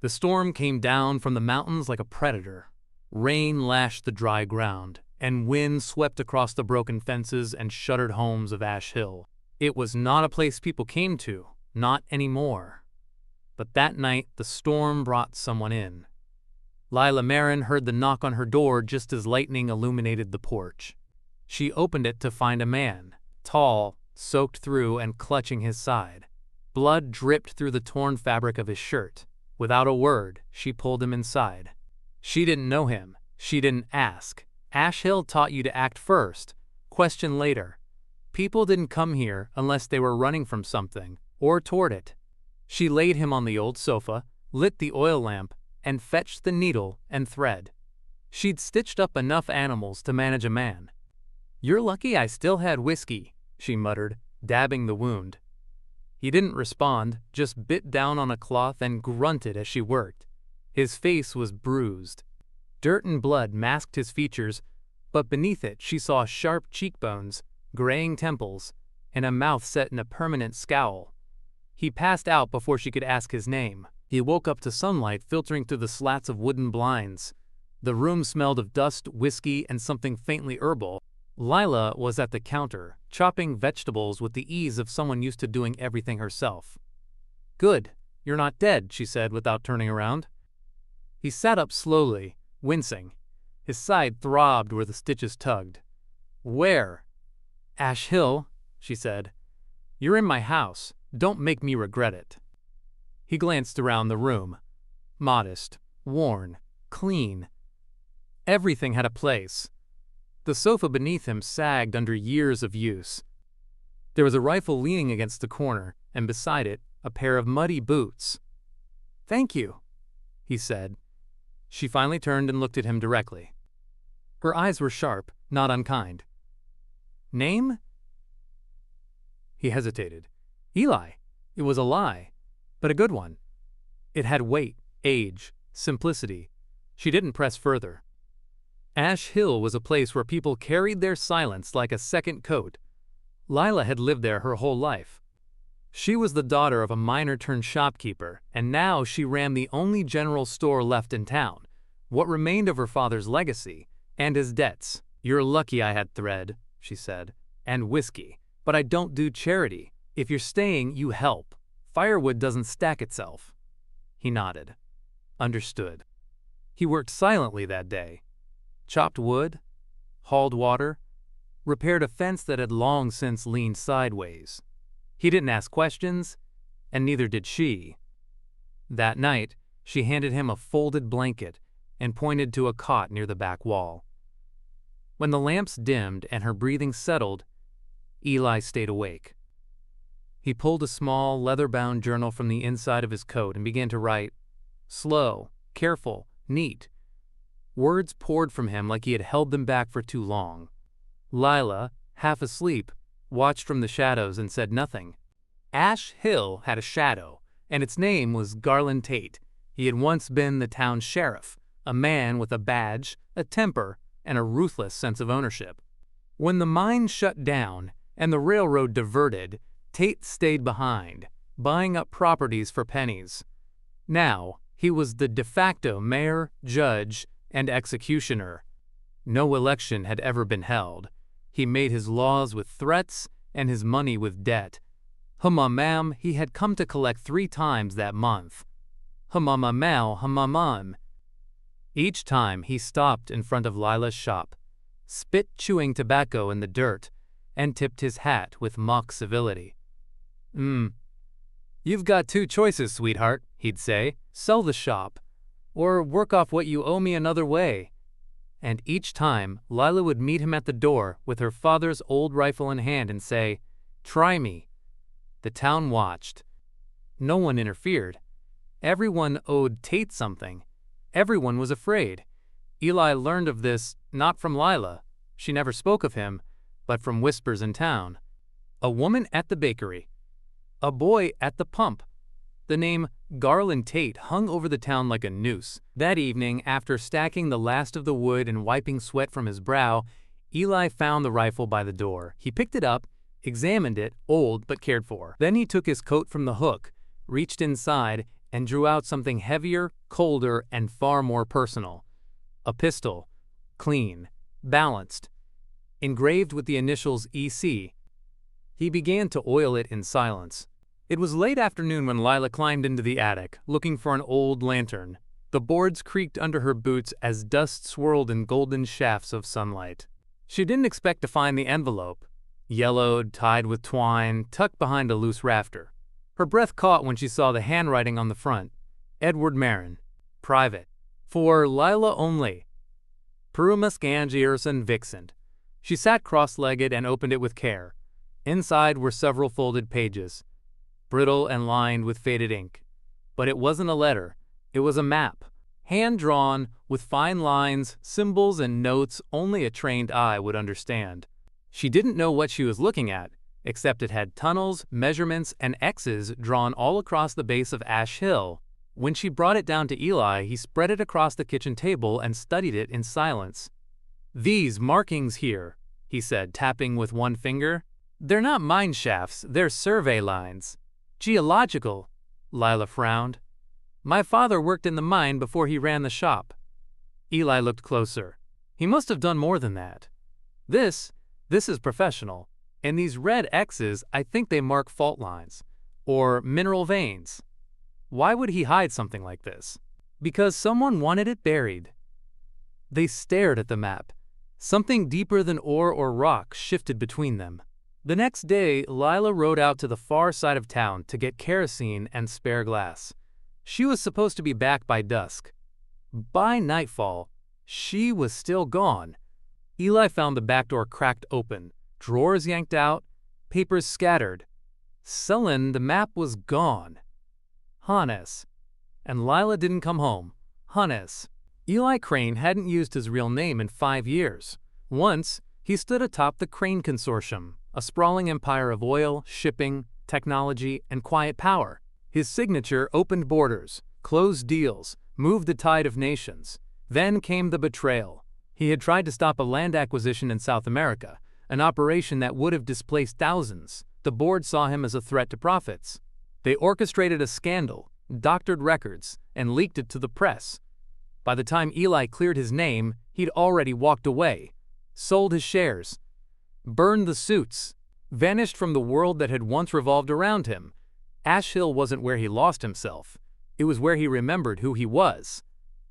The storm came down from the mountains like a predator. Rain lashed the dry ground, and wind swept across the broken fences and shuttered homes of Ash Hill. It was not a place people came to, not anymore. But that night, the storm brought someone in. Lila Marin heard the knock on her door just as lightning illuminated the porch. She opened it to find a man, tall, soaked through and clutching his side. Blood dripped through the torn fabric of his shirt. Without a word, she pulled him inside. She didn't know him. She didn't ask. Ash Hill taught you to act first, question later. People didn't come here unless they were running from something, or toward it. She laid him on the old sofa, lit the oil lamp, and fetched the needle and thread. She'd stitched up enough animals to manage a man. "You're lucky I still had whiskey," she muttered, dabbing the wound. He didn't respond, just bit down on a cloth and grunted as she worked. His face was bruised. Dirt and blood masked his features, but beneath it she saw sharp cheekbones, graying temples, and a mouth set in a permanent scowl. He passed out before she could ask his name. He woke up to sunlight filtering through the slats of wooden blinds. The room smelled of dust, whiskey, and something faintly herbal. Lila was at the counter, chopping vegetables with the ease of someone used to doing everything herself. "Good, you're not dead," she said without turning around. He sat up slowly, wincing. His side throbbed where the stitches tugged. "Where?" "Ash Hill," she said. "You're in my house. Don't make me regret it." He glanced around the room. Modest, worn, clean. Everything had a place. The sofa beneath him sagged under years of use. There was a rifle leaning against the corner, and beside it, a pair of muddy boots. "Thank you," he said. She finally turned and looked at him directly. Her eyes were sharp, not unkind. "Name?" He hesitated. "Eli." It was a lie, but a good one. It had weight, age, simplicity. She didn't press further. Ash Hill was a place where people carried their silence like a second coat. Lila had lived there her whole life. She was the daughter of a miner-turned-shopkeeper, and now she ran the only general store left in town, what remained of her father's legacy, and his debts. "You're lucky I had thread," she said, "and whiskey. But I don't do charity. If you're staying, you help. Firewood doesn't stack itself." He nodded. Understood. He worked silently that day. Chopped wood, hauled water, repaired a fence that had long since leaned sideways. He didn't ask questions, and neither did she. That night, she handed him a folded blanket and pointed to a cot near the back wall. When the lamps dimmed and her breathing settled, Eli stayed awake. He pulled a small, leather-bound journal from the inside of his coat and began to write. Slow, careful, neat. Words poured from him like he had held them back for too long. Lila, half asleep, watched from the shadows and said nothing. Ash Hill had a shadow, and its name was Garland Tate. He had once been the town sheriff, a man with a badge, a temper, and a ruthless sense of ownership. When the mine shut down and the railroad diverted, Tate stayed behind, buying up properties for pennies. Now, he was the de facto mayor, judge, and executioner. No election had ever been held. He made his laws with threats and his money with debt. Humamam, he had come to collect 3 times that month. Humamamau, humamam. Each time he stopped in front of Lila's shop, spit chewing tobacco in the dirt, and tipped his hat with mock civility. You've got 2 choices, sweetheart, he'd say. Sell the shop, or work off what you owe me another way. And each time, Lila would meet him at the door with her father's old rifle in hand and say, "Try me." The town watched. No one interfered. Everyone owed Tate something. Everyone was afraid. Eli learned of this not from Lila. She never spoke of him, but from whispers in town. A woman at the bakery. A boy at the pump. The name Garland Tate hung over the town like a noose. That evening, after stacking the last of the wood and wiping sweat from his brow, Eli found the rifle by the door. He picked it up, examined it, old but cared for. Then he took his coat from the hook, reached inside, and drew out something heavier, colder, and far more personal. A pistol, clean, balanced, engraved with the initials EC. He began to oil it in silence. It was late afternoon when Lila climbed into the attic, looking for an old lantern. The boards creaked under her boots as dust swirled in golden shafts of sunlight. She didn't expect to find the envelope, yellowed, tied with twine, tucked behind a loose rafter. Her breath caught when she saw the handwriting on the front. Edward Marin. Private. For Lila only. Perumas Gangierson Vixen. She sat cross-legged and opened it with care. Inside were several folded pages, brittle and lined with faded ink. But it wasn't a letter. It was a map, hand-drawn, with fine lines, symbols, and notes only a trained eye would understand. She didn't know what she was looking at, except it had tunnels, measurements, and X's drawn all across the base of Ash Hill. When she brought it down to Eli, he spread it across the kitchen table and studied it in silence. "These markings here," he said, tapping with one finger. "They're not mine shafts, they're survey lines. Geological." Lila frowned. "My father worked in the mine before he ran the shop." Eli looked closer. "He must have done more than that. This is professional. And these red X's, I think they mark fault lines. Or mineral veins. Why would he hide something like this? Because someone wanted it buried." They stared at the map. Something deeper than ore or rock shifted between them. The next day, Lila rode out to the far side of town to get kerosene and spare glass. She was supposed to be back by dusk. By nightfall, she was still gone. Eli found the back door cracked open, drawers yanked out, papers scattered. Sullen, the map was gone. Hannes. And Lila didn't come home. Hannes. Eli Crane hadn't used his real name in 5 years. Once, he stood atop the Crane Consortium, a sprawling empire of oil, shipping, technology, and quiet power. His signature opened borders, closed deals, moved the tide of nations. Then came the betrayal. He had tried to stop a land acquisition in South America, an operation that would have displaced thousands. The board saw him as a threat to profits. They orchestrated a scandal, doctored records, and leaked it to the press. By the time Eli cleared his name, he'd already walked away, sold his shares, burned the suits, vanished from the world that had once revolved around him. Ash Hill wasn't where he lost himself. It was where he remembered who he was.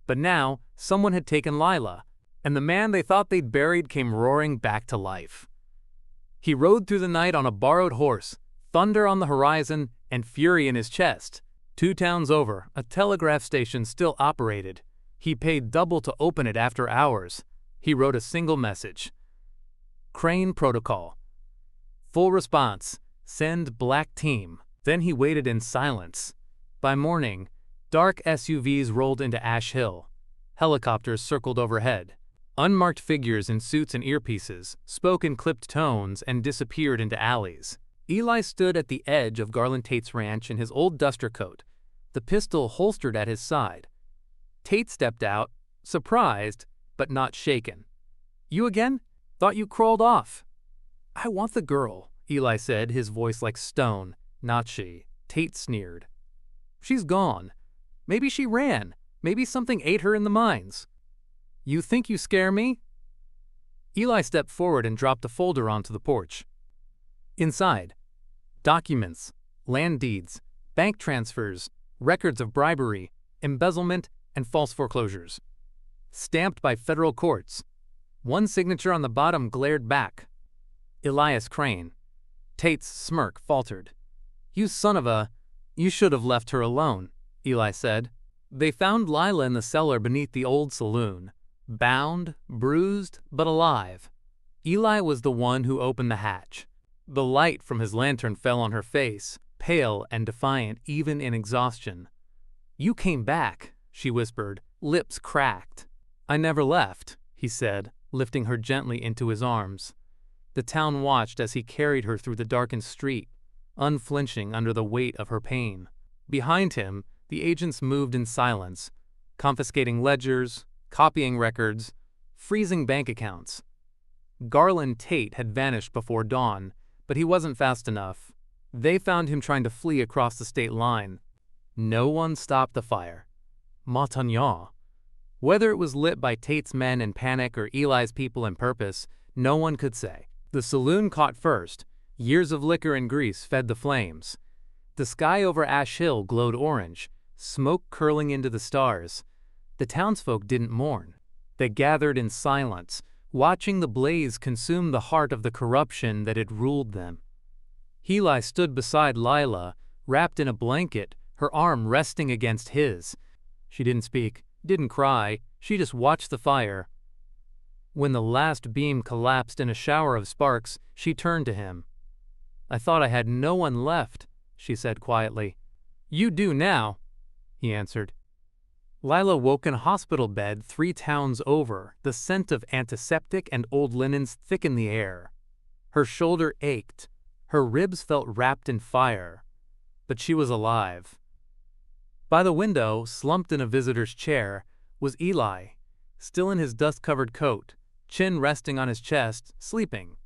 But now, someone had taken Lila, and the man they thought they'd buried came roaring back to life. He rode through the night on a borrowed horse, thunder on the horizon, and fury in his chest. 2 towns over, a telegraph station still operated. He paid double to open it after hours. He wrote a single message. Crane Protocol. Full response. Send black team. Then he waited in silence. By morning, dark SUVs rolled into Ash Hill. Helicopters circled overhead. Unmarked figures in suits and earpieces spoke in clipped tones and disappeared into alleys. Eli stood at the edge of Garland Tate's ranch in his old duster coat, the pistol holstered at his side. Tate stepped out, surprised, but not shaken. "You again? Thought you crawled off." "I want the girl," Eli said, his voice like stone. "Not she." Tate sneered. "She's gone. Maybe she ran. Maybe something ate her in the mines." "You think you scare me?" Eli stepped forward and dropped a folder onto the porch. Inside, documents, land deeds, bank transfers, records of bribery, embezzlement, and false foreclosures. Stamped by federal courts. One signature on the bottom glared back. Elias Crane. Tate's smirk faltered. "You son of a... You should have left her alone," Eli said. They found Lila in the cellar beneath the old saloon. Bound, bruised, but alive. Eli was the one who opened the hatch. The light from his lantern fell on her face, pale and defiant even in exhaustion. "You came back," she whispered, lips cracked. "I never left," he said, lifting her gently into his arms. The town watched as he carried her through the darkened street, unflinching under the weight of her pain. Behind him, the agents moved in silence, confiscating ledgers, copying records, freezing bank accounts. Garland Tate had vanished before dawn, but he wasn't fast enough. They found him trying to flee across the state line. No one stopped the fire. Montagnard. Whether it was lit by Tate's men in panic or Eli's people in purpose, no one could say. The saloon caught first. Years of liquor and grease fed the flames. The sky over Ash Hill glowed orange, smoke curling into the stars. The townsfolk didn't mourn. They gathered in silence, watching the blaze consume the heart of the corruption that had ruled them. Eli stood beside Lila, wrapped in a blanket, her arm resting against his. She didn't speak, didn't cry, she just watched the fire. When the last beam collapsed in a shower of sparks, she turned to him. "I thought I had no one left," she said quietly. "You do now," he answered. Lila woke in a hospital bed 3 towns over. The scent of antiseptic and old linens thickened the air. Her shoulder ached. Her ribs felt wrapped in fire. But she was alive. By the window, slumped in a visitor's chair, was Eli, still in his dust-covered coat, chin resting on his chest, sleeping.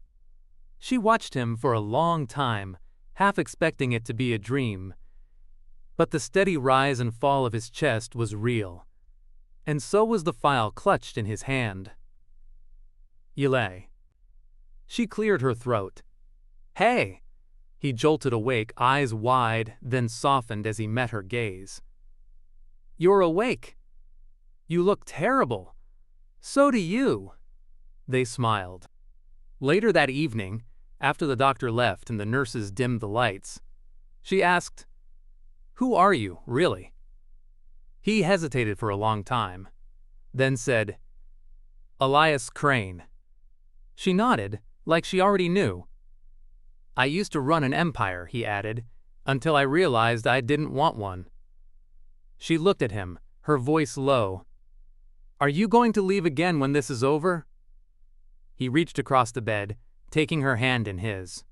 She watched him for a long time, half expecting it to be a dream. But the steady rise and fall of his chest was real. And so was the file clutched in his hand. Eli. She cleared her throat. "Hey!" He jolted awake, eyes wide, then softened as he met her gaze. "You're awake. You look terrible. So do you." They smiled. Later that evening, after the doctor left and the nurses dimmed the lights, she asked, "Who are you, really?" He hesitated for a long time, then said, "Elias Crane." She nodded, like she already knew. "I used to run an empire," he added, "until I realized I didn't want one." She looked at him, her voice low. "Are you going to leave again when this is over?" He reached across the bed, taking her hand in his.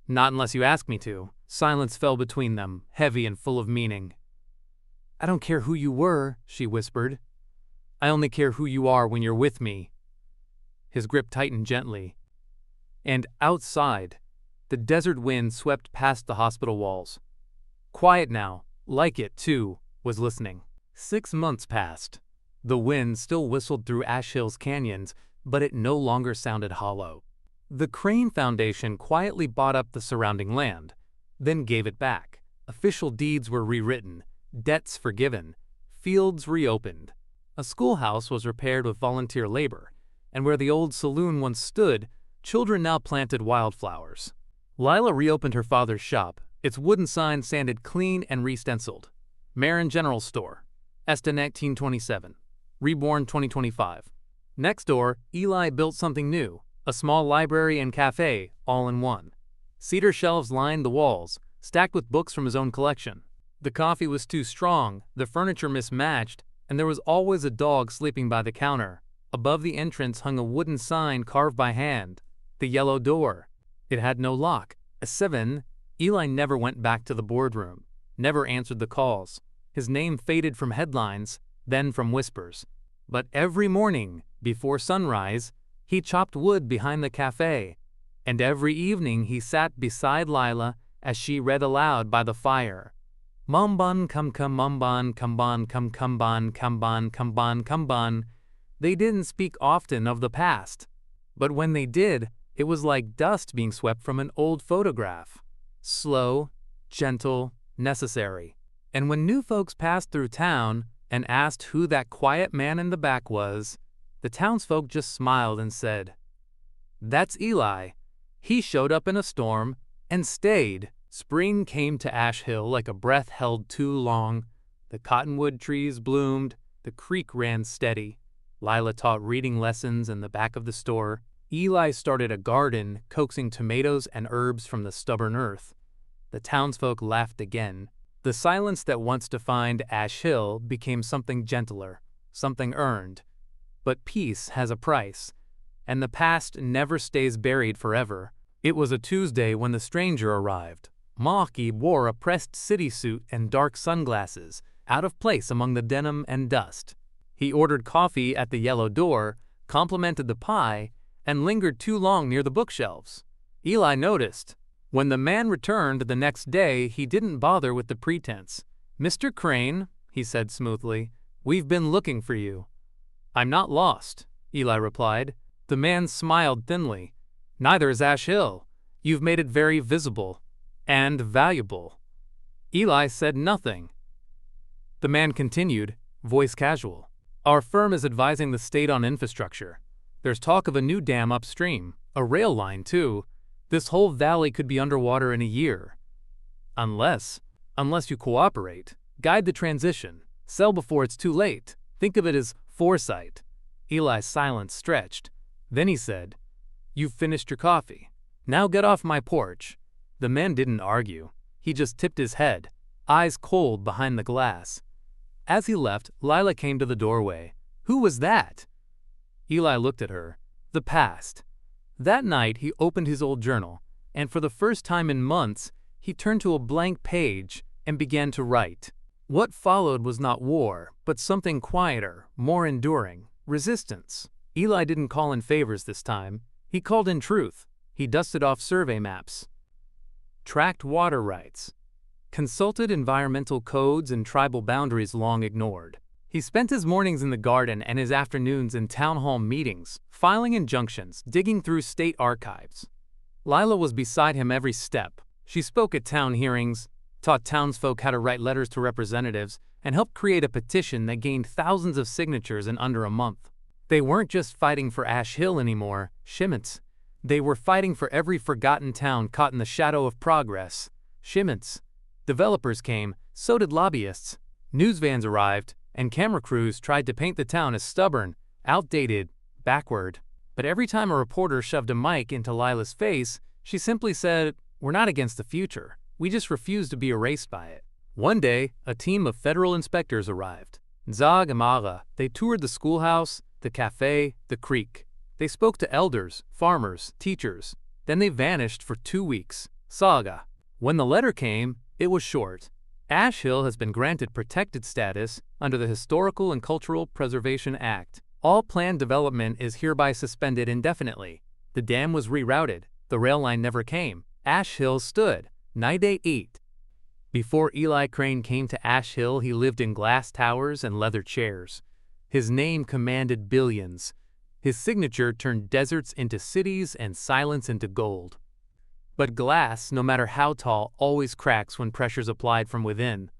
"Not unless you ask me to." Silence fell between them, heavy and full of meaning. "I don't care who you were," she whispered. "I only care who you are when you're with me." His grip tightened gently. And outside, the desert wind swept past the hospital walls. Quiet now, like it, too, was listening. 6 months passed. The wind still whistled through Ash Hill's canyons, but it no longer sounded hollow. The Crane Foundation quietly bought up the surrounding land, then gave it back. Official deeds were rewritten, debts forgiven, fields reopened. A schoolhouse was repaired with volunteer labor, and where the old saloon once stood, children now planted wildflowers. Lila reopened her father's shop, its wooden sign sanded clean and re-stenciled. Marin General Store, Esta 1927, reborn 2025. Next door, Eli built something new, a small library and cafe, all in one. Cedar shelves lined the walls, stacked with books from his own collection. The coffee was too strong, the furniture mismatched, and there was always a dog sleeping by the counter. Above the entrance hung a wooden sign carved by hand, the yellow door. It had no lock. At 7, Eli never went back to the boardroom, never answered the calls. His name faded from headlines, then from whispers. But every morning, before sunrise, he chopped wood behind the cafe, and every evening he sat beside Lila as she read aloud by the fire. Mumban cum cum mumban kumban cum kumban kumban kumban kumban. They didn't speak often of the past, but when they did, it was like dust being swept from an old photograph. Slow, gentle, necessary. And when new folks passed through town and asked who that quiet man in the back was, the townsfolk just smiled and said, "That's Eli. He showed up in a storm and stayed." Spring came to Ash Hill like a breath held too long. The cottonwood trees bloomed, the creek ran steady. Lila taught reading lessons in the back of the store. Eli started a garden, coaxing tomatoes and herbs from the stubborn earth. The townsfolk laughed again. The silence that once defined Ash Hill became something gentler, something earned. But peace has a price, and the past never stays buried forever. It was a Tuesday when the stranger arrived. Maki wore a pressed city suit and dark sunglasses, out of place among the denim and dust. He ordered coffee at the yellow door, complimented the pie, and lingered too long near the bookshelves. Eli noticed. When the man returned the next day, he didn't bother with the pretense. "Mr. Crane," he said smoothly, "we've been looking for you." "I'm not lost," Eli replied. The man smiled thinly. "Neither is Ash Hill. You've made it very visible and valuable." Eli said nothing. The man continued, voice casual. "Our firm is advising the state on infrastructure. There's talk of a new dam upstream, a rail line too. This whole valley could be underwater in a year. Unless you cooperate, guide the transition, sell before it's too late. Think of it as foresight." Eli's silence stretched. Then he said, "You've finished your coffee. Now get off my porch." The man didn't argue. He just tipped his head, eyes cold behind the glass. As he left, Lila came to the doorway. "Who was that?" Eli looked at her. The past. That night he opened his old journal, and for the first time in months, he turned to a blank page and began to write. What followed was not war, but something quieter, more enduring, resistance. Eli didn't call in favors this time. He called in truth. He dusted off survey maps, tracked water rights, consulted environmental codes and tribal boundaries long ignored. He spent his mornings in the garden and his afternoons in town hall meetings, filing injunctions, digging through state archives. Lila was beside him every step. She spoke at town hearings, taught townsfolk how to write letters to representatives, and helped create a petition that gained thousands of signatures in under a month. They weren't just fighting for Ash Hill anymore, Shimmitz. They were fighting for every forgotten town caught in the shadow of progress. Shimmitz. Developers came, so did lobbyists. News vans arrived, and camera crews tried to paint the town as stubborn, outdated, backward. But every time a reporter shoved a mic into Lila's face, she simply said, "We're not against the future. We just refuse to be erased by it." One day, a team of federal inspectors arrived. Zag Amara. They toured the schoolhouse, the cafe, the creek. They spoke to elders, farmers, teachers. Then they vanished for 2 weeks. Saga. When the letter came, it was short. Ash Hill has been granted protected status under the Historical and Cultural Preservation Act. All planned development is hereby suspended indefinitely. The dam was rerouted. The rail line never came. Ash Hill stood. Nide 8. Before Eli Crane came to Ash Hill, he lived in glass towers and leather chairs. His name commanded billions. His signature turned deserts into cities and silence into gold. But glass, no matter how tall, always cracks when pressure's applied from within.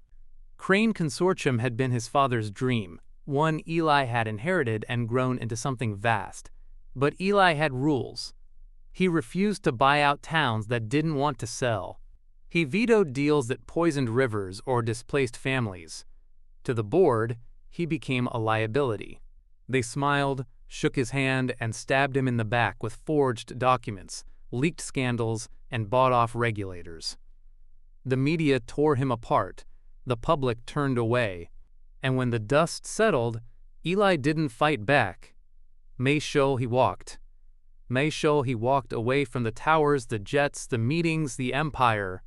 Crane Consortium had been his father's dream, one Eli had inherited and grown into something vast. But Eli had rules. He refused to buy out towns that didn't want to sell. He vetoed deals that poisoned rivers or displaced families. To the board, he became a liability. They smiled, shook his hand, and stabbed him in the back with forged documents, leaked scandals, and bought-off regulators. The media tore him apart. The public turned away. And when the dust settled, Eli didn't fight back. May show he walked. May show he walked away from the towers, the jets, the meetings, the empire.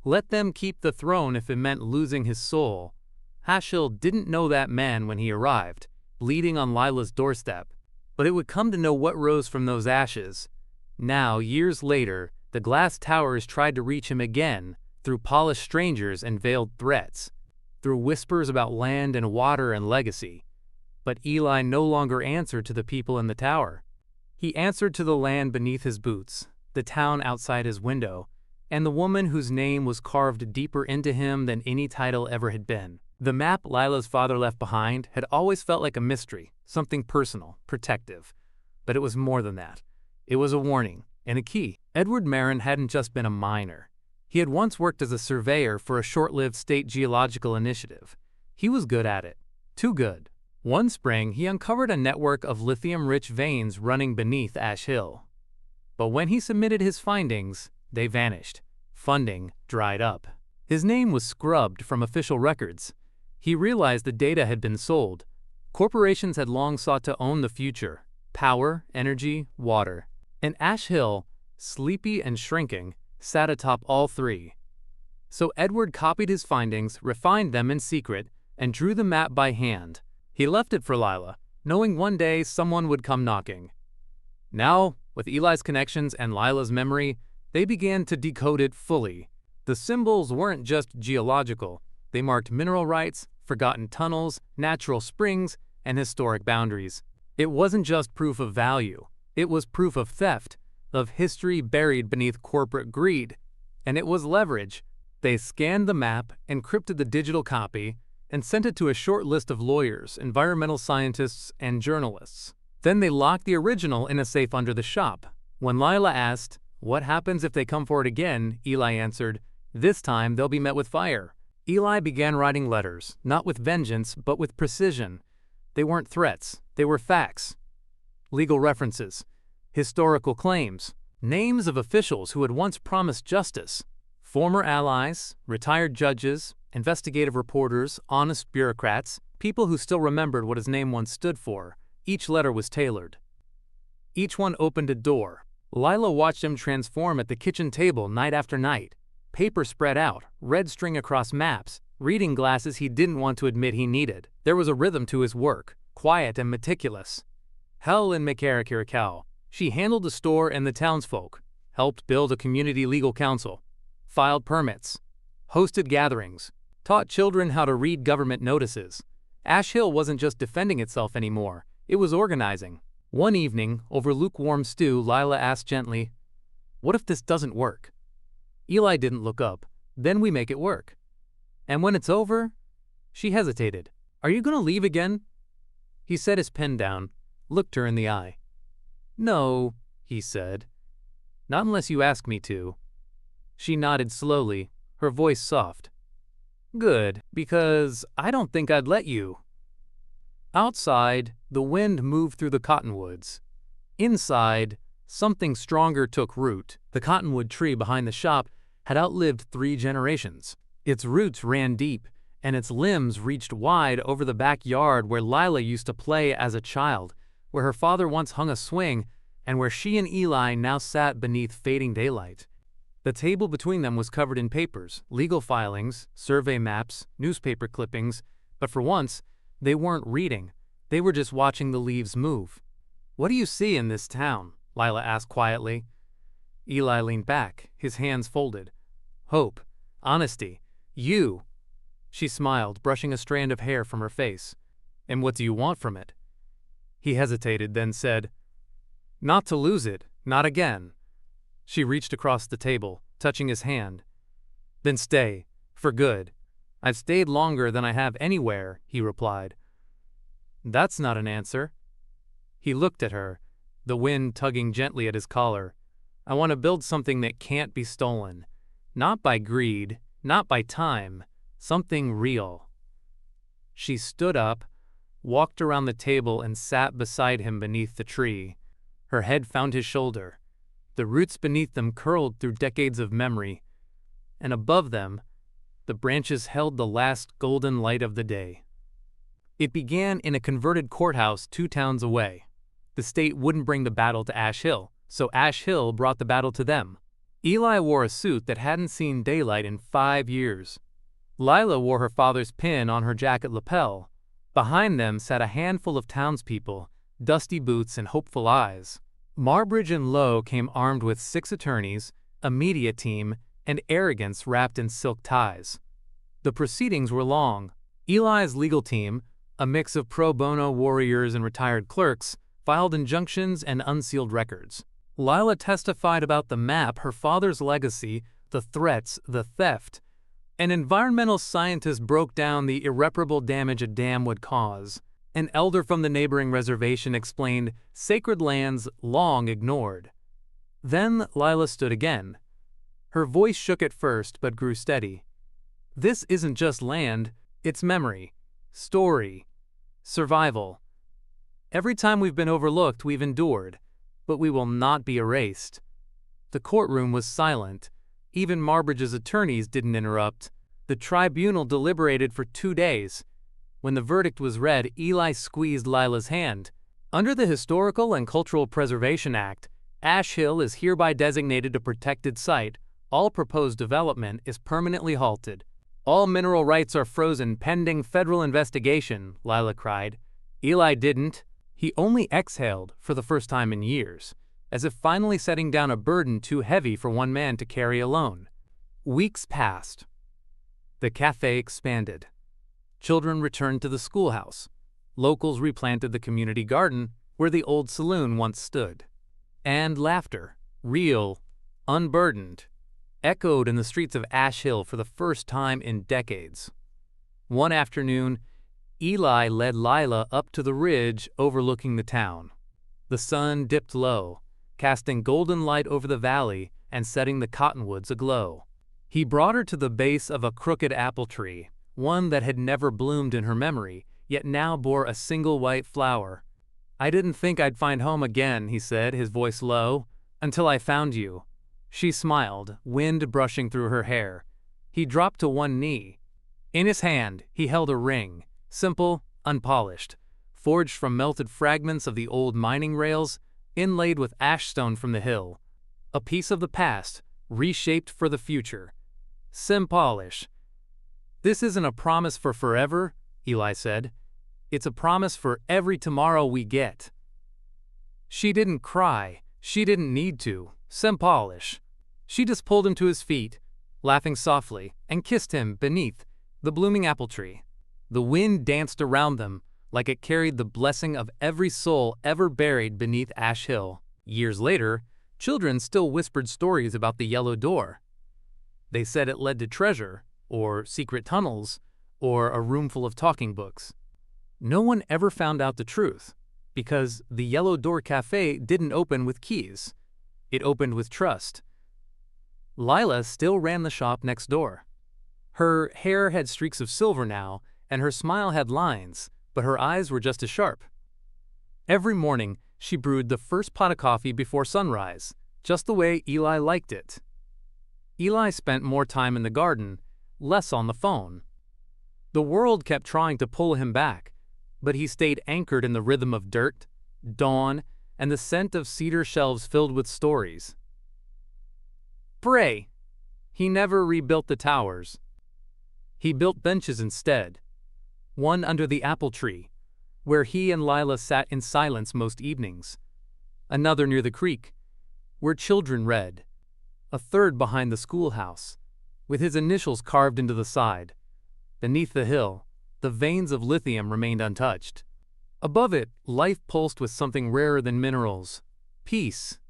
Let them keep the throne if it meant losing his soul. Ash Hill didn't know that man when he arrived, bleeding on Lila's doorstep. But it would come to know what rose from those ashes. Now, years later, the glass towers tried to reach him again, through polished strangers and veiled threats, through whispers about land and water and legacy. But Eli no longer answered to the people in the tower. He answered to the land beneath his boots, the town outside his window, and the woman whose name was carved deeper into him than any title ever had been. The map Lila's father left behind had always felt like a mystery, something personal, protective. But it was more than that. It was a warning, and a key. Edward Marin hadn't just been a miner. He had once worked as a surveyor for a short-lived state geological initiative. He was good at it. Too good. One spring, he uncovered a network of lithium-rich veins running beneath Ash Hill. But when he submitted his findings, they vanished. Funding dried up. His name was scrubbed from official records. He realized the data had been sold. Corporations had long sought to own the future: power, energy, water. And Ash Hill, sleepy and shrinking, sat atop all three. So Edward copied his findings, refined them in secret, and drew the map by hand. He left it for Lila, knowing one day someone would come knocking. Now, with Eli's connections and Lila's memory, they began to decode it fully. The symbols weren't just geological. They marked mineral rights, forgotten tunnels, natural springs, and historic boundaries. It wasn't just proof of value. It was proof of theft, of history buried beneath corporate greed. And it was leverage. They scanned the map, encrypted the digital copy, and sent it to a short list of lawyers, environmental scientists, and journalists. Then they locked the original in a safe under the shop. When Lila asked, "What happens if they come for it again?" Eli answered, "This time they'll be met with fire." Eli began writing letters, not with vengeance, but with precision. They weren't threats, they were facts. Legal references, historical claims, names of officials who had once promised justice, former allies, retired judges, investigative reporters, honest bureaucrats, people who still remembered what his name once stood for. Each letter was tailored. Each one opened a door. Lila watched him transform at the kitchen table night after night. Paper spread out, red string across maps, reading glasses he didn't want to admit he needed. There was a rhythm to his work, quiet and meticulous. Helen McCarrick. She handled the store and the townsfolk, helped build a community legal council, filed permits, hosted gatherings, taught children how to read government notices. Ash Hill wasn't just defending itself anymore, it was organizing. One evening, over lukewarm stew, Lila asked gently, "What if this doesn't work?" Eli didn't look up. "Then we make it work." "And when it's over?" She hesitated. "Are you going to leave again?" He set his pen down, looked her in the eye. "No," he said. "Not unless you ask me to." She nodded slowly, her voice soft. "Good, because I don't think I'd let you." Outside, the wind moved through the cottonwoods. Inside, something stronger took root. The cottonwood tree behind the shop had outlived 3 generations. Its roots ran deep, and its limbs reached wide over the backyard where Lila used to play as a child, where her father once hung a swing, and where she and Eli now sat beneath fading daylight. The table between them was covered in papers, legal filings, survey maps, newspaper clippings, but for once, they weren't reading. They were just watching the leaves move. "What do you see in this town?" Lila asked quietly. Eli leaned back, his hands folded. "Hope. Honesty. You." She smiled, brushing a strand of hair from her face. "And what do you want from it?" He hesitated, then said, "Not to lose it. Not again." She reached across the table, touching his hand. "Then stay. For good." "I've stayed longer than I have anywhere," he replied. "That's not an answer." He looked at her, the wind tugging gently at his collar. "I want to build something that can't be stolen. Not by greed, not by time, something real." She stood up, walked around the table and sat beside him beneath the tree. Her head found his shoulder. The roots beneath them curled through decades of memory, and above them, the branches held the last golden light of the day. It began in a converted courthouse 2 towns away. The state wouldn't bring the battle to Ash Hill, so Ash Hill brought the battle to them. Eli wore a suit that hadn't seen daylight in 5 years. Lila wore her father's pin on her jacket lapel. Behind them sat a handful of townspeople, dusty boots and hopeful eyes. Marbridge and Lowe came armed with 6 attorneys, a media team, and arrogance wrapped in silk ties. The proceedings were long. Eli's legal team, a mix of pro bono warriors and retired clerks, filed injunctions and unsealed records. Lila testified about the map, her father's legacy, the threats, the theft. An environmental scientist broke down the irreparable damage a dam would cause. An elder from the neighboring reservation explained sacred lands long ignored. Then Lila stood again. Her voice shook at first but grew steady. "This isn't just land, it's memory, story, survival. Every time we've been overlooked, we've endured, but we will not be erased." The courtroom was silent. Even Marbridge's attorneys didn't interrupt. The tribunal deliberated for 2 days. When the verdict was read, Eli squeezed Lila's hand. "Under the Historical and Cultural Preservation Act, Ash Hill is hereby designated a protected site. All proposed development is permanently halted. All mineral rights are frozen pending federal investigation," Lila cried. Eli didn't. He only exhaled for the first time in years, as if finally setting down a burden too heavy for one man to carry alone. Weeks passed. The cafe expanded. Children returned to the schoolhouse. Locals replanted the community garden where the old saloon once stood. And laughter, real, unburdened, echoed in the streets of Ash Hill for the first time in decades. One afternoon, Eli led Lila up to the ridge overlooking the town. The sun dipped low, casting golden light over the valley and setting the cottonwoods aglow. He brought her to the base of a crooked apple tree, one that had never bloomed in her memory, yet now bore a single white flower. "I didn't think I'd find home again," he said, his voice low, "until I found you." She smiled, wind brushing through her hair. He dropped to one knee. In his hand, he held a ring, simple, unpolished, forged from melted fragments of the old mining rails, inlaid with ash stone from the hill. A piece of the past, reshaped for the future. Symbolish. "This isn't a promise for forever," Eli said. "It's a promise for every tomorrow we get." She didn't cry. She didn't need to. Symbolish. She just pulled him to his feet, laughing softly, and kissed him beneath the blooming apple tree. The wind danced around them like it carried the blessing of every soul ever buried beneath Ash Hill. Years later, children still whispered stories about the yellow door. They said it led to treasure, or secret tunnels, or a room full of talking books. No one ever found out the truth, because the Yellow Door Cafe didn't open with keys. It opened with trust. Lila still ran the shop next door. Her hair had streaks of silver now, and her smile had lines, but her eyes were just as sharp. Every morning, she brewed the first pot of coffee before sunrise, just the way Eli liked it. Eli spent more time in the garden, less on the phone. The world kept trying to pull him back, but he stayed anchored in the rhythm of dirt, dawn, and the scent of cedar shelves filled with stories. Pray. He never rebuilt the towers. He built benches instead. One under the apple tree, where he and Lila sat in silence most evenings. Another near the creek, where children read. A third behind the schoolhouse, with his initials carved into the side. Beneath the hill, the veins of lithium remained untouched. Above it, life pulsed with something rarer than minerals, peace.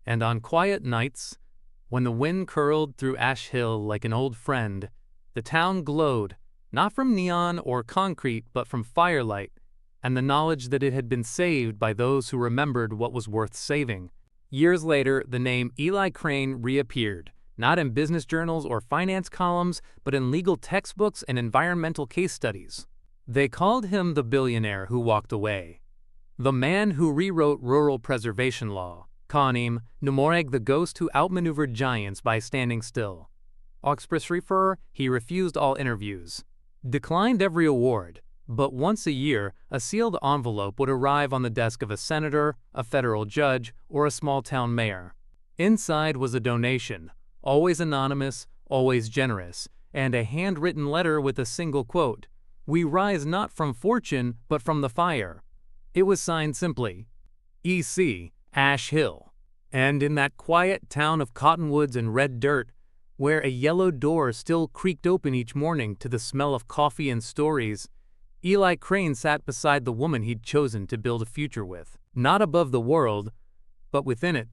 And on quiet nights, when the wind curled through Ash Hill like an old friend, the town glowed, not from neon or concrete, but from firelight, and the knowledge that it had been saved by those who remembered what was worth saving. Years later, the name Eli Crane reappeared, not in business journals or finance columns, but in legal textbooks and environmental case studies. They called him the billionaire who walked away, the man who rewrote rural preservation law, Kanim Numoreg, the ghost who outmaneuvered giants by standing still. Oxpressrefer, he refused all interviews, declined every award, but once a year, a sealed envelope would arrive on the desk of a senator, a federal judge, or a small-town mayor. Inside was a donation, always anonymous, always generous, and a handwritten letter with a single quote, "We rise not from fortune, but from the fire." It was signed simply, E.C., Ash Hill. And in that quiet town of cottonwoods and red dirt, where a yellow door still creaked open each morning to the smell of coffee and stories, Eli Crane sat beside the woman he'd chosen to build a future with. Not above the world, but within it,